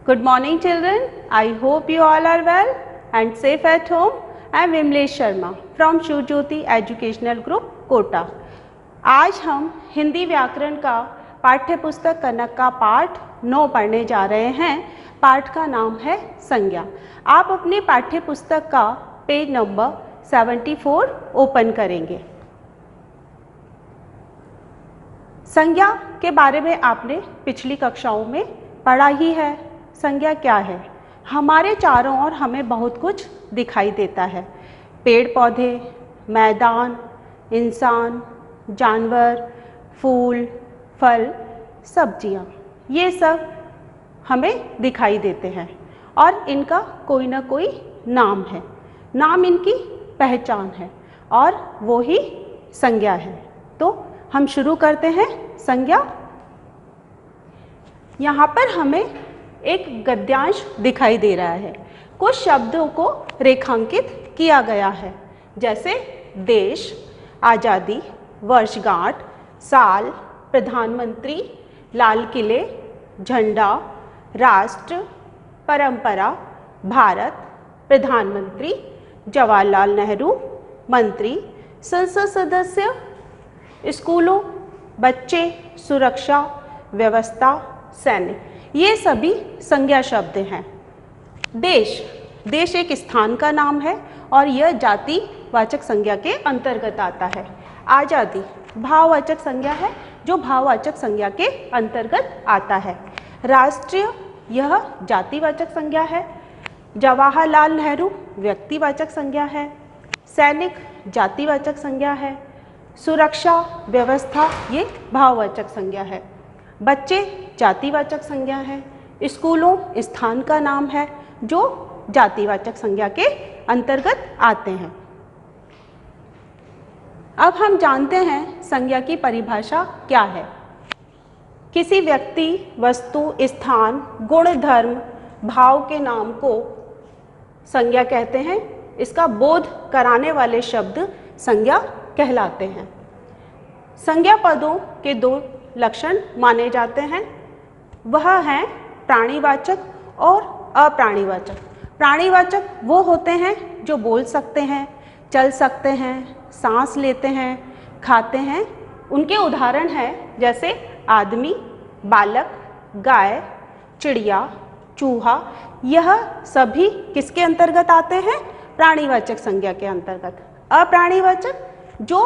Good morning children. I hope you all are well and safe at home. I am Vimlesh Sharma from Shivjyoti Educational Group, Kota. आज हम हिंदी व्याकरण का पाठ्य पुस्तक कनक का पाठ 9 पढ़ने जा रहे हैं। पाठ का नाम है संज्ञा। आप अपनी पाठ्य पुस्तक का पेज नंबर 74 ओपन करेंगे। संज्ञा के बारे में आपने पिछली कक्षाओं में पढ़ा ही है। संज्ञा क्या है? हमारे चारों ओर हमें बहुत कुछ दिखाई देता है। पेड़ पौधे, मैदान, इंसान, जानवर, फूल, फल, सब्जियाँ, ये सब हमें दिखाई देते हैं और इनका कोई ना कोई नाम है। नाम इनकी पहचान है और वो ही संज्ञा है। तो हम शुरू करते हैं संज्ञा। यहाँ पर हमें एक गद्यांश दिखाई दे रहा है। कुछ शब्दों को रेखांकित किया गया है, जैसे देश, आज़ादी, वर्षगांठ, साल, प्रधानमंत्री, लाल किले, झंडा, राष्ट्र, परंपरा, भारत, प्रधानमंत्री, जवाहरलाल नेहरू, मंत्री, संसद सदस्य, स्कूलों, बच्चे, सुरक्षा, व्यवस्था, सैनिक, ये सभी संज्ञा शब्द हैं। देश एक स्थान का नाम है और यह जातिवाचक संज्ञा के अंतर्गत आता है। आज़ादी भाववाचक संज्ञा है जो भाववाचक संज्ञा के अंतर्गत आता है। राष्ट्रीय यह जातिवाचक संज्ञा है। जवाहरलाल नेहरू व्यक्तिवाचक संज्ञा है। सैनिक जातिवाचक संज्ञा है। सुरक्षा, व्यवस्था ये भाववाचक संज्ञा है। बच्चे जातिवाचक संज्ञा है। स्कूलों स्थान का नाम है जो जातिवाचक संज्ञा के अंतर्गत आते हैं। अब हम जानते हैं संज्ञा की परिभाषा क्या है। किसी व्यक्ति, वस्तु, स्थान, गुण, धर्म, भाव के नाम को संज्ञा कहते हैं। इसका बोध कराने वाले शब्द संज्ञा कहलाते हैं। संज्ञा पदों के 2 लक्षण माने जाते हैं। वह हैं प्राणीवाचक और अप्राणीवाचक। प्राणीवाचक वो होते हैं जो बोल सकते हैं, चल सकते हैं, सांस लेते हैं, खाते हैं। उनके उदाहरण हैं जैसे आदमी, बालक, गाय, चिड़िया, चूहा। यह सभी किसके अंतर्गत आते हैं? प्राणीवाचक संज्ञा के अंतर्गत। अप्राणीवाचक जो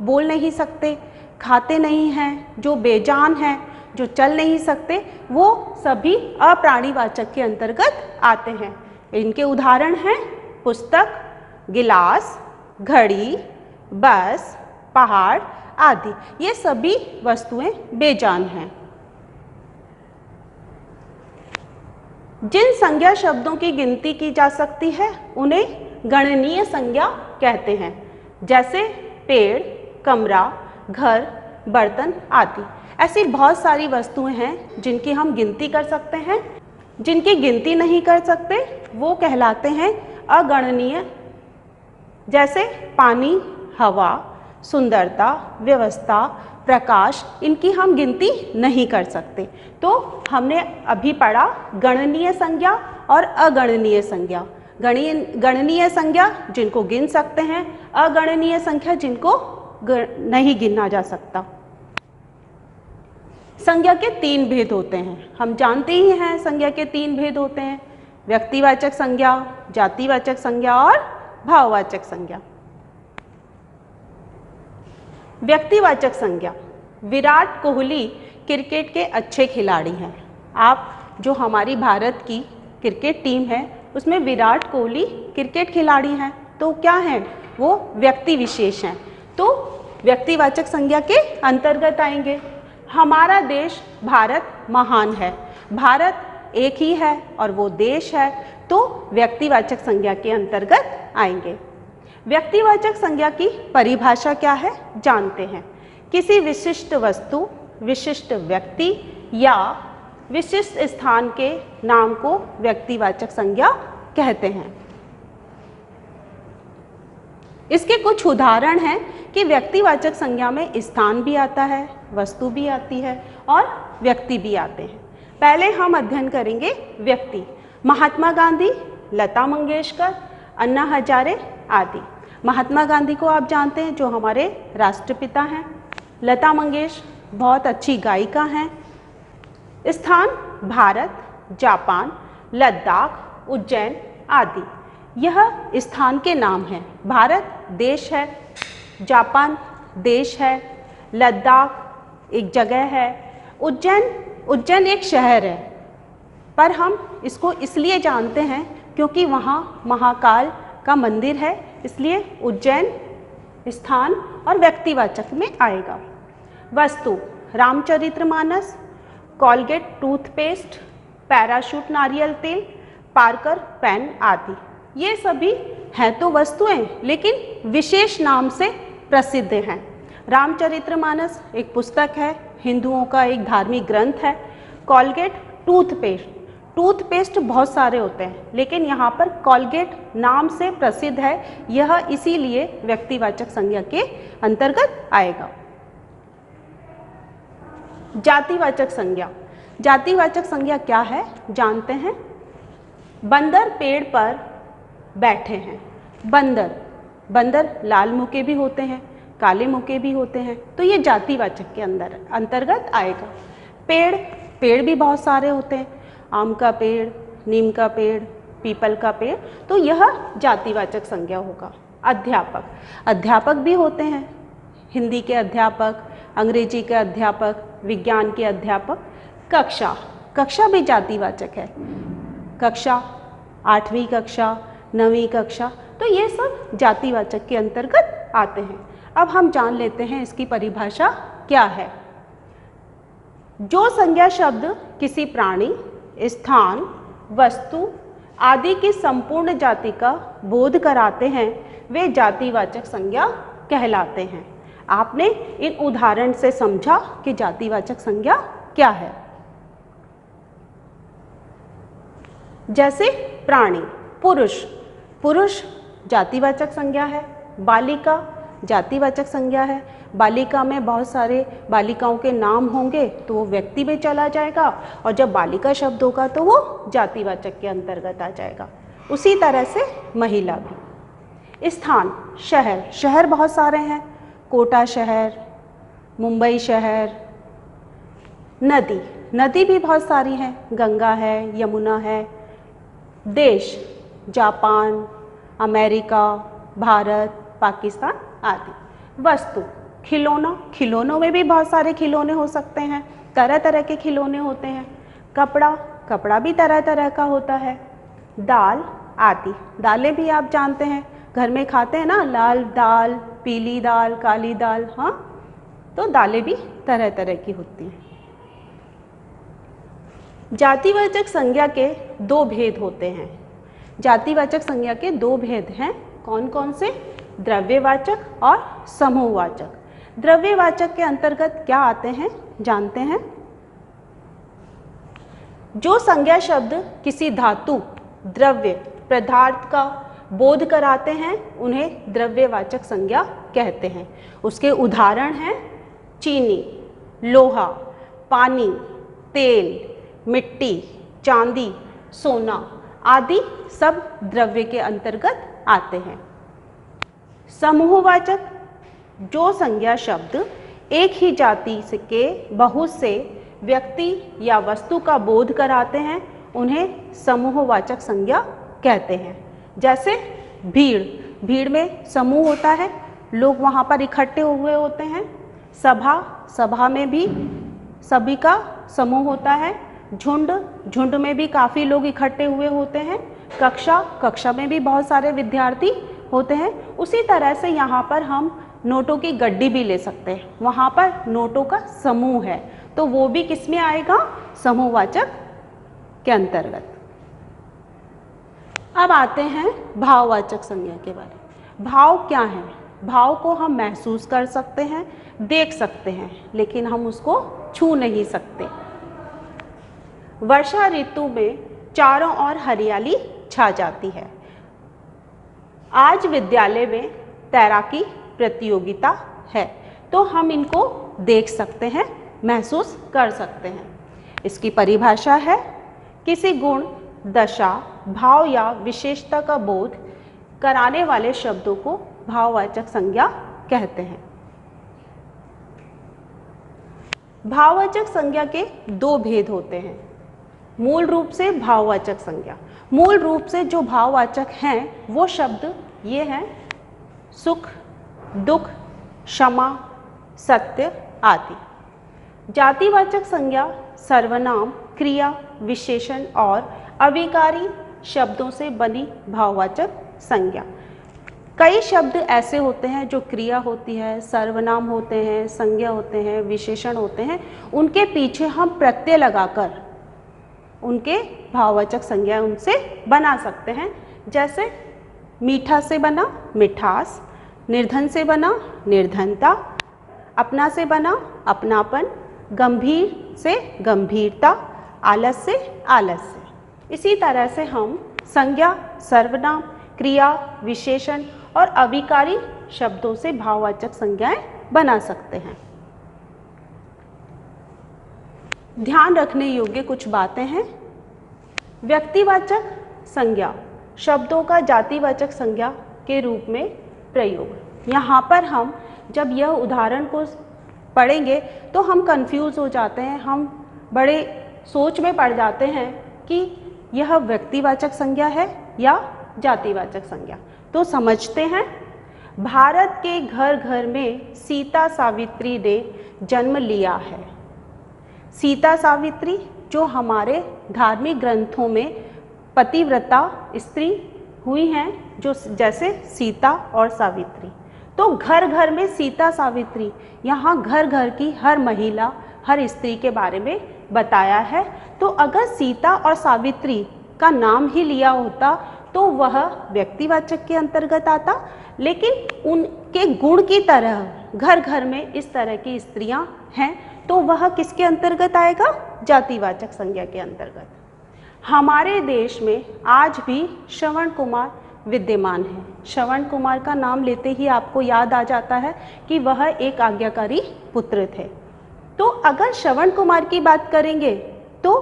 बोल नहीं सकते, खाते नहीं हैं, जो बेजान हैं, जो चल नहीं सकते, वो सभी अप्राणीवाचक के अंतर्गत आते हैं। इनके उदाहरण हैं पुस्तक, गिलास, घड़ी, बस, पहाड़ आदि। ये सभी वस्तुएं बेजान हैं। जिन संज्ञा शब्दों की गिनती की जा सकती है उन्हें गणनीय संज्ञा कहते हैं, जैसे पेड़, कमरा, घर, बर्तन आदि। ऐसी बहुत सारी वस्तुएं हैं जिनकी हम गिनती कर सकते हैं। जिनकी गिनती नहीं कर सकते वो कहलाते हैं अगणनीय, जैसे पानी, हवा, सुंदरता, व्यवस्था, प्रकाश। इनकी हम गिनती नहीं कर सकते। तो हमने अभी पढ़ा गणनीय संज्ञा और अगणनीय संज्ञा। गणनीय संज्ञा जिनको गिन सकते हैं, अगणनीय संख्या जिनको नहीं गिना जा सकता। संज्ञा के 3 भेद होते हैं। हम जानते ही हैं संज्ञा के 3 भेद होते हैं: व्यक्तिवाचक संज्ञा, जातिवाचक संज्ञा और भाववाचक संज्ञा। व्यक्तिवाचक संज्ञा। विराट कोहली क्रिकेट के अच्छे खिलाड़ी हैं। आप जो हमारी भारत की क्रिकेट टीम है उसमें विराट कोहली क्रिकेट खिलाड़ी हैं, तो क्या हैं वो? व्यक्ति विशेष हैं, तो व्यक्तिवाचक संज्ञा के अंतर्गत आएंगे। हमारा देश भारत महान है। भारत एक ही है और वो देश है, तो व्यक्तिवाचक संज्ञा के अंतर्गत आएंगे। व्यक्तिवाचक संज्ञा की परिभाषा क्या है जानते हैं। किसी विशिष्ट वस्तु, विशिष्ट व्यक्ति या विशिष्ट स्थान के नाम को व्यक्तिवाचक संज्ञा कहते हैं। इसके कुछ उदाहरण हैं कि व्यक्तिवाचक संज्ञा में स्थान भी आता है, वस्तु भी आती है और व्यक्ति भी आते हैं। पहले हम अध्ययन करेंगे व्यक्ति। महात्मा गांधी, लता मंगेशकर, अन्ना हजारे आदि। महात्मा गांधी को आप जानते हैं, जो हमारे राष्ट्रपिता हैं। लता मंगेशकर बहुत अच्छी गायिका हैं। स्थान भारत, जापान, लद्दाख, उज्जैन आदि। यह स्थान के नाम हैं। भारत देश है, जापान देश है, लद्दाख एक जगह है, उज्जैन एक शहर है। पर हम इसको इसलिए जानते हैं क्योंकि वहाँ महाकाल का मंदिर है, इसलिए उज्जैन स्थान और व्यक्तिवाचक में आएगा। वस्तु रामचरितमानस, कोलगेट टूथपेस्ट, पैराशूट नारियल तेल, पार्कर पेन आदि। ये सभी हैं तो वस्तुएं, लेकिन विशेष नाम से प्रसिद्ध हैं। रामचरितमानस एक पुस्तक है, हिंदुओं का एक धार्मिक ग्रंथ है। कोलगेट टूथपेस्ट बहुत सारे होते हैं, लेकिन यहाँ पर कोलगेट नाम से प्रसिद्ध है। यह इसीलिए व्यक्तिवाचक संज्ञा के अंतर्गत आएगा। जातिवाचक संज्ञा। जातिवाचक संज्ञा क्या है जानते हैं। बंदर पेड़ पर बैठे हैं। बंदर लाल मुंह के भी होते हैं, काले मुंह के भी होते हैं, तो ये जातिवाचक के अंतर्गत आएगा। पेड़ भी बहुत सारे होते हैं, आम का पेड़, नीम का पेड़, पीपल का पेड़, तो यह जातिवाचक संज्ञा होगा। अध्यापक भी होते हैं, हिंदी के अध्यापक, अंग्रेजी के अध्यापक, विज्ञान के अध्यापक। कक्षा भी जातिवाचक है। कक्षा 8वीं कक्षा, 9वीं कक्षा, तो ये सब जातिवाचक के अंतर्गत आते हैं। अब हम जान लेते हैं इसकी परिभाषा क्या है। जो संज्ञा शब्द किसी प्राणी, स्थान, वस्तु आदि की संपूर्ण जाति का बोध कराते हैं, वे जातिवाचक संज्ञा कहलाते हैं। आपने इन उदाहरण से समझा कि जातिवाचक संज्ञा क्या है। जैसे प्राणी, पुरुष जातिवाचक संज्ञा है। बालिका जातिवाचक संज्ञा है। बालिका में बहुत सारे बालिकाओं के नाम होंगे तो वो व्यक्ति में चला जाएगा, और जब बालिका शब्द होगा तो वो जातिवाचक के अंतर्गत आ जाएगा। उसी तरह से महिला भी। स्थान शहर बहुत सारे हैं। कोटा शहर, मुंबई शहर। नदी भी बहुत सारी हैं, गंगा है, यमुना है। देश जापान, अमेरिका, भारत, पाकिस्तान आदि। वस्तु खिलौनों में भी बहुत सारे खिलौने हो सकते हैं, तरह तरह के खिलौने होते हैं। कपड़ा भी तरह तरह का होता है। दाल आदि, दालें भी आप जानते हैं, घर में खाते हैं ना, लाल दाल, पीली दाल, काली दाल, हाँ, तो दालें भी तरह तरह की होती हैं। जातिवाचक संज्ञा के दो भेद होते हैं। जातिवाचक संज्ञा के दो भेद हैं। कौन कौन से? द्रव्यवाचक और समूहवाचक। द्रव्यवाचक के अंतर्गत क्या आते हैं जानते हैं। जो संज्ञा शब्द किसी धातु, द्रव्य, पदार्थ का बोध कराते हैं, उन्हें द्रव्यवाचक संज्ञा कहते हैं। उसके उदाहरण हैं चीनी, लोहा, पानी, तेल, मिट्टी, चांदी, सोना आदि सब द्रव्य के अंतर्गत आते हैं। समूहवाचक, जो संज्ञा शब्द एक ही जाति के बहुत से व्यक्ति या वस्तु का बोध कराते हैं, उन्हें समूहवाचक संज्ञा कहते हैं। जैसे भीड़ में समूह होता है, लोग वहाँ पर इकट्ठे हुए होते हैं। सभा में भी सभी का समूह होता है। झुंड में भी काफ़ी लोग इकट्ठे हुए होते हैं। कक्षा में भी बहुत सारे विद्यार्थी होते हैं। उसी तरह से यहाँ पर हम नोटों की गड्डी भी ले सकते हैं, वहाँ पर नोटों का समूह है, तो वो भी किस में आएगा? समूहवाचक के अंतर्गत। अब आते हैं भाववाचक संज्ञा के बारे में। भाव क्या है? भाव को हम महसूस कर सकते हैं, देख सकते हैं, लेकिन हम उसको छू नहीं सकते। वर्षा ऋतु में चारों ओर हरियाली छा जाती है। आज विद्यालय में तैराकी प्रतियोगिता है, तो हम इनको देख सकते हैं, महसूस कर सकते हैं। इसकी परिभाषा है किसी गुण, दशा, भाव या विशेषता का बोध कराने वाले शब्दों को भाववाचक संज्ञा कहते हैं। भाववाचक संज्ञा के दो भेद होते हैं। मूल रूप से भाववाचक संज्ञा, मूल रूप से जो भाववाचक हैं वो शब्द ये हैं सुख, दुख, क्षमा, सत्य आदि। जातिवाचक संज्ञा सर्वनाम, क्रिया, विशेषण और अविकारी शब्दों से बनी भाववाचक संज्ञा। कई शब्द ऐसे होते हैं जो क्रिया होती है, सर्वनाम होते हैं, संज्ञा होते हैं, विशेषण होते हैं, उनके पीछे हम प्रत्यय लगाकर उनके भाववाचक संज्ञा उनसे बना सकते हैं। जैसे मीठा से बना मिठास, निर्धन से बना निर्धनता, अपना से बना अपनापन, गंभीर से गंभीरता, आलस से आलस्य। इसी तरह से हम संज्ञा, सर्वनाम, क्रिया, विशेषण और अविकारी शब्दों से भाववाचक संज्ञाएं बना सकते हैं। ध्यान रखने योग्य कुछ बातें हैं। व्यक्तिवाचक संज्ञा शब्दों का जातिवाचक संज्ञा के रूप में प्रयोग। यहाँ पर हम जब यह उदाहरण को पढ़ेंगे तो हम कंफ्यूज हो जाते हैं, हम बड़े सोच में पड़ जाते हैं कि यह व्यक्तिवाचक संज्ञा है या जातिवाचक संज्ञा। तो समझते हैं। भारत के घर घर में सीता सावित्री ने जन्म लिया है। सीता सावित्री जो हमारे धार्मिक ग्रंथों में पतिव्रता स्त्री हुई हैं, जो जैसे सीता और सावित्री। तो घर घर में सीता सावित्री, यहाँ घर घर की हर महिला, हर स्त्री के बारे में बताया है। तो अगर सीता और सावित्री का नाम ही लिया होता तो वह व्यक्तिवाचक के अंतर्गत आता, लेकिन उनके गुण की तरह घर घर में इस तरह की स्त्रियां हैं तो वह किसके अंतर्गत आएगा? जातिवाचक संज्ञा के अंतर्गत। हमारे देश में आज भी श्रवण कुमार विद्यमान है। श्रवण कुमार का नाम लेते ही आपको याद आ जाता है कि वह एक आज्ञाकारी पुत्र थे। तो अगर श्रवण कुमार की बात करेंगे तो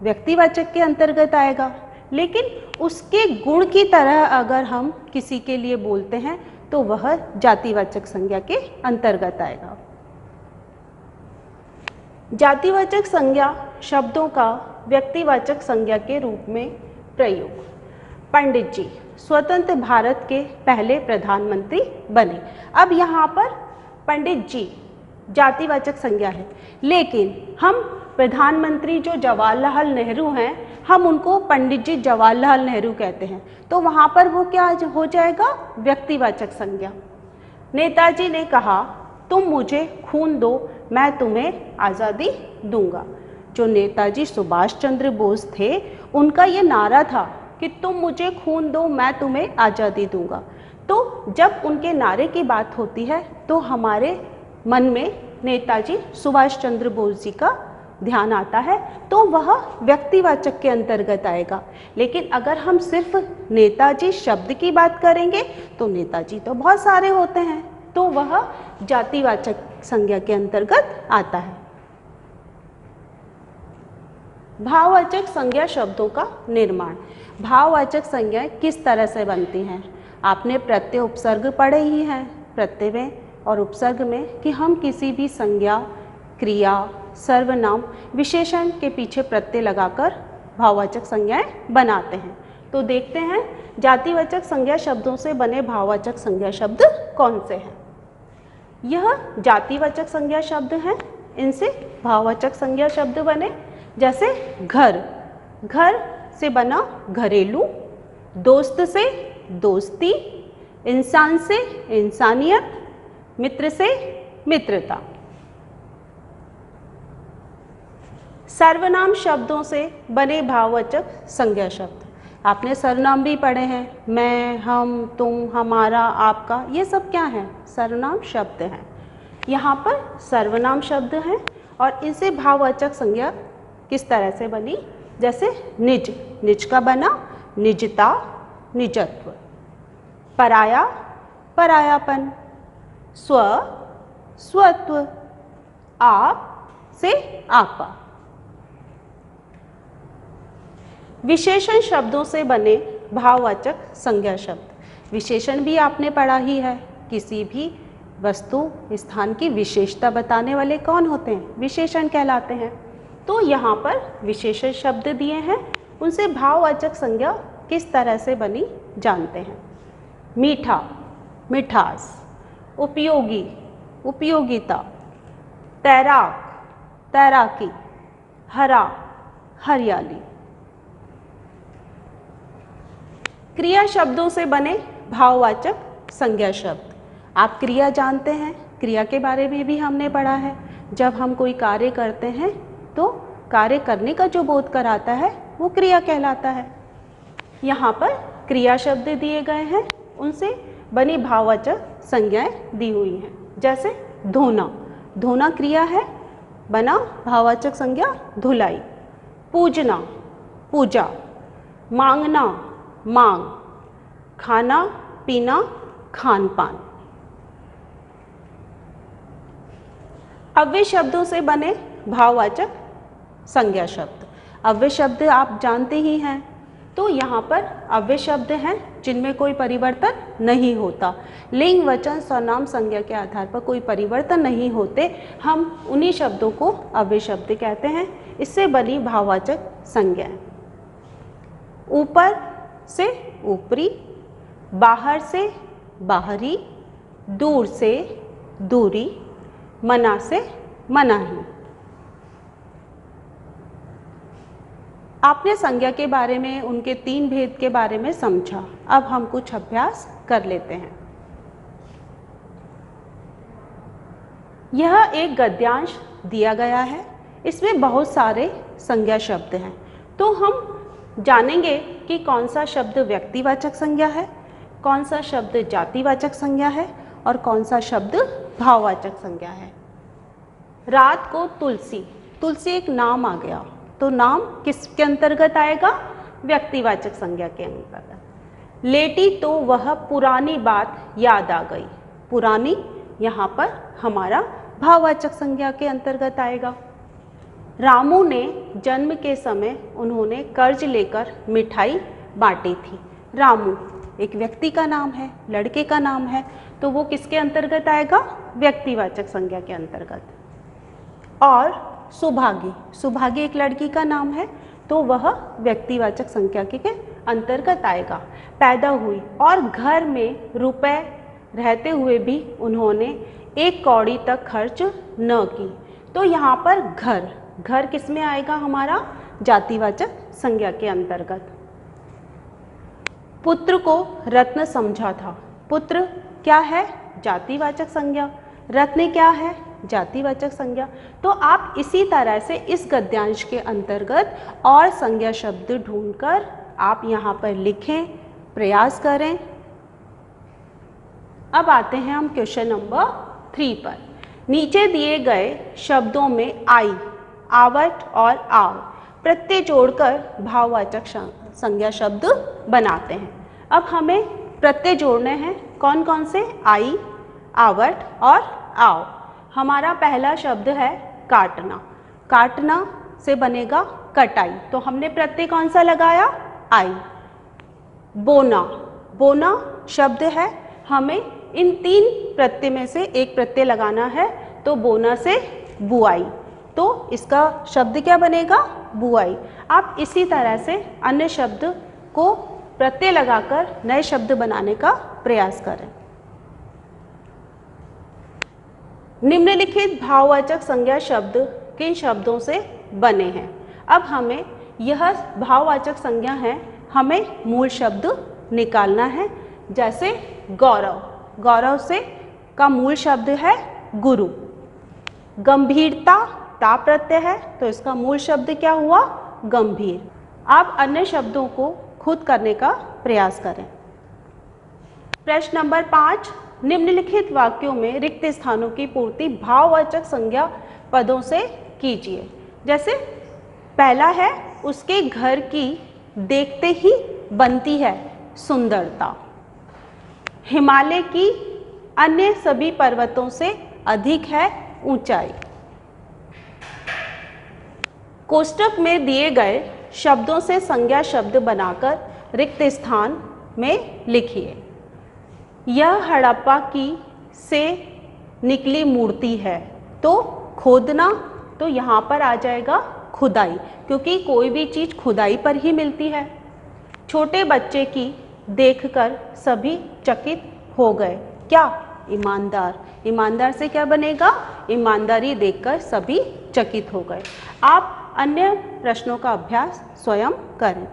व्यक्तिवाचक के अंतर्गत आएगा, लेकिन उसके गुण की तरह अगर हम किसी के लिए बोलते हैं तो वह जातिवाचक संज्ञा के अंतर्गत आएगा। जातिवाचक संज्ञा शब्दों का व्यक्तिवाचक संज्ञा के रूप में प्रयोग। पंडित जी स्वतंत्र भारत के पहले प्रधानमंत्री बने। अब यहाँ पर पंडित जी जातिवाचक संज्ञा है, लेकिन हम प्रधानमंत्री जो जवाहरलाल नेहरू हैं, हम उनको पंडित जी जवाहरलाल नेहरू कहते हैं, तो वहाँ पर वो क्या हो जाएगा? व्यक्तिवाचक संज्ञा। नेताजी ने कहा तुम मुझे खून दो, मैं तुम्हें आज़ादी दूंगा। जो नेताजी सुभाष चंद्र बोस थे, उनका ये नारा था कि तुम मुझे खून दो, मैं तुम्हें आज़ादी दूंगा। तो जब उनके नारे की बात होती है तो हमारे मन में नेताजी सुभाष चंद्र बोस जी का ध्यान आता है, तो वह व्यक्तिवाचक के अंतर्गत आएगा। लेकिन अगर हम सिर्फ नेताजी शब्द की बात करेंगे तो नेताजी तो बहुत सारे होते हैं, तो वह जातिवाचक संज्ञा के अंतर्गत आता है। भाववाचक संज्ञा शब्दों का निर्माण। भाववाचक संज्ञाएं किस तरह से बनती हैं? आपने प्रत्यय उपसर्ग पढ़े ही हैं, प्रत्यय में और उपसर्ग में, कि हम किसी भी संज्ञा, क्रिया, सर्वनाम, विशेषण के पीछे प्रत्यय लगाकर भाववाचक संज्ञाएं बनाते हैं। तो देखते हैं जातिवाचक संज्ञा शब्दों से बने भाववाचक संज्ञा शब्द कौन से हैं। यह जातिवाचक संज्ञा शब्द हैं, इनसे भाववाचक संज्ञा शब्द बने। जैसे घर, घर से बना घरेलू, दोस्त से दोस्ती, इंसान से इंसानियत, मित्र से मित्रता। सर्वनाम शब्दों से बने भाववाचक संज्ञा शब्द। आपने सर्वनाम भी पढ़े हैं, मैं, हम, तुम, हमारा, आपका, ये सब क्या है? सर्वनाम शब्द हैं। यहाँ पर सर्वनाम शब्द हैं और इनसे भाववाचक संज्ञा किस तरह से बनी? जैसे निज, निज का बना निजता, निजत्व। पराया, परायापन। स्व, स्वत्व। आप से आपा। विशेषण शब्दों से बने भाववाचक संज्ञा शब्द। विशेषण भी आपने पढ़ा ही है, किसी भी वस्तु स्थान की विशेषता बताने वाले कौन होते हैं? विशेषण कहलाते हैं। तो यहाँ पर विशेषण शब्द दिए हैं, उनसे भाववाचक संज्ञा किस तरह से बनी जानते हैं। मीठा, मिठास। उपयोगी, उपयोगिता। तैराक, तैराकी। हरा, हरियाली। क्रिया शब्दों से बने भाववाचक संज्ञा शब्द। आप क्रिया जानते हैं, क्रिया के बारे में भी हमने पढ़ा है। जब हम कोई कार्य करते हैं तो कार्य करने का जो बोध कराता है वो क्रिया कहलाता है। यहाँ पर क्रिया शब्द दिए गए हैं, उनसे बनी भाववाचक संज्ञाएं दी हुई हैं। जैसे धोना, धोना क्रिया है, बना भाववाचक संज्ञा धुलाई। पूजना, पूजा। मांगना, मांग। खाना पीना, खान पान। अव्यय शब्दों से बने भाववाचक संज्ञा शब्द। अव्यय शब्द आप जानते ही हैं, तो यहाँ पर अव्यय शब्द हैं जिनमें कोई परिवर्तन नहीं होता। लिंग, वचन, सर्वनाम, संज्ञा के आधार पर कोई परिवर्तन नहीं होते, हम उन्हीं शब्दों को अव्यय शब्द कहते हैं। इससे बनी भाववाचक संज्ञाएं। ऊपर से ऊपरी, बाहर से बाहरी, दूर से दूरी, मना से मनाही। आपने संज्ञा के बारे में, उनके 3 भेद के बारे में समझा। अब हम कुछ अभ्यास कर लेते हैं। यह एक गद्यांश दिया गया है, इसमें बहुत सारे संज्ञा शब्द हैं। तो हम जानेंगे कि कौन सा शब्द व्यक्तिवाचक संज्ञा है, कौन सा शब्द जातिवाचक संज्ञा है और कौन सा शब्द भाववाचक संज्ञा है। रात को तुलसी, तुलसी एक नाम आ गया, तो नाम किसके अंतर्गत आएगा? व्यक्तिवाचक संज्ञा के अंतर्गत। लेटी तो वह पुरानी बात याद आ गई, पुरानी यहाँ पर हमारा भाववाचक संज्ञा के अंतर्गत आएगा। रामू ने जन्म के समय उन्होंने कर्ज लेकर मिठाई बांटी थी। रामू एक व्यक्ति का नाम है, लड़के का नाम है, तो वो किसके अंतर्गत आएगा? व्यक्तिवाचक संज्ञा के अंतर्गत। और सुभागी, सुभागी एक लड़की का नाम है, तो वह व्यक्तिवाचक संज्ञा के अंतर्गत आएगा। पैदा हुई और घर में रुपए रहते हुए भी उन्होंने 1 कौड़ी तक खर्च न की, तो यहाँ पर घर, घर किस में आएगा? हमारा जातिवाचक संज्ञा के अंतर्गत। पुत्र को रत्न समझा था, पुत्र क्या है? जातिवाचक संज्ञा। रत्न क्या है? जातिवाचक संज्ञा। तो आप इसी तरह से इस गद्यांश के अंतर्गत और संज्ञा शब्द ढूंढकर आप यहाँ पर लिखें, प्रयास करें। अब आते हैं हम क्वेश्चन नंबर 3 पर। नीचे दिए गए शब्दों में आई, आवट और आव प्रत्यय जोड़कर भाववाचक संज्ञा शब्द बनाते हैं। अब हमें प्रत्यय जोड़ने हैं, कौन कौन से? आई, आवट और आव। हमारा पहला शब्द है काटना, काटना से बनेगा कटाई, तो हमने प्रत्यय कौन सा लगाया? आई। बोना, बोना शब्द है, हमें इन 3 प्रत्यय में से एक प्रत्यय लगाना है, तो बोना से बुआई, तो इसका शब्द क्या बनेगा? बुआई। आप इसी तरह से अन्य शब्द को प्रत्यय लगाकर नए शब्द बनाने का प्रयास करें। निम्नलिखित भाववाचक संज्ञा शब्द किन शब्दों से बने हैं? अब हमें यह भाववाचक संज्ञा है, हमें मूल शब्द निकालना है। जैसे गौरव, गौरव से का मूल शब्द है गुरु। गंभीरता, ता प्रत्यय है, तो इसका मूल शब्द क्या हुआ? गंभीर। आप अन्य शब्दों को खुद करने का प्रयास करें। प्रश्न नंबर 5, निम्नलिखित वाक्यों में रिक्त स्थानों की पूर्ति भाववाचक संज्ञा पदों से कीजिए। जैसे पहला है, उसके घर की देखते ही बनती है सुंदरता। हिमालय की अन्य सभी पर्वतों से अधिक है ऊंचाई। कोष्टक में दिए गए शब्दों से संज्ञा शब्द बनाकर रिक्त स्थान में लिखिए। यह हड़प्पा की से निकली मूर्ति है। तो खोदना, तो यहाँ पर आ जाएगा खुदाई, क्योंकि कोई भी चीज़ खुदाई पर ही मिलती है। छोटे बच्चे की देखकर सभी चकित हो गए। क्या? ईमानदार। ईमानदार से क्या बनेगा? ईमानदारी देखकर सभी चकित हो गए। आप अन्य प्रश्नों का अभ्यास स्वयं करें।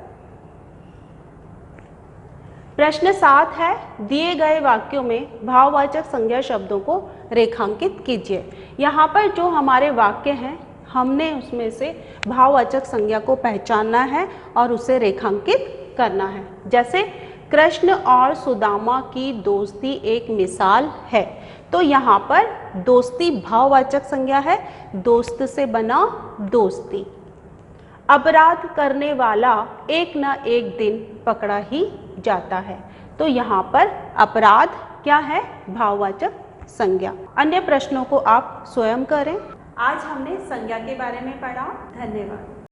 प्रश्न 7 है, दिए गए वाक्यों में भाववाचक संज्ञा शब्दों को रेखांकित कीजिए। यहाँ पर जो हमारे वाक्य हैं, हमने उसमें से भाववाचक संज्ञा को पहचानना है और उसे रेखांकित करना है। जैसे कृष्ण और सुदामा की दोस्ती एक मिसाल है। तो यहाँ पर दोस्ती भाववाचक संज्ञा है, दोस्त से बना दोस्ती। अपराध करने वाला एक न एक दिन पकड़ा ही जाता है। तो यहाँ पर अपराध क्या है? भाववाचक संज्ञा। अन्य प्रश्नों को आप स्वयं करें। आज हमने संज्ञा के बारे में पढ़ा। धन्यवाद।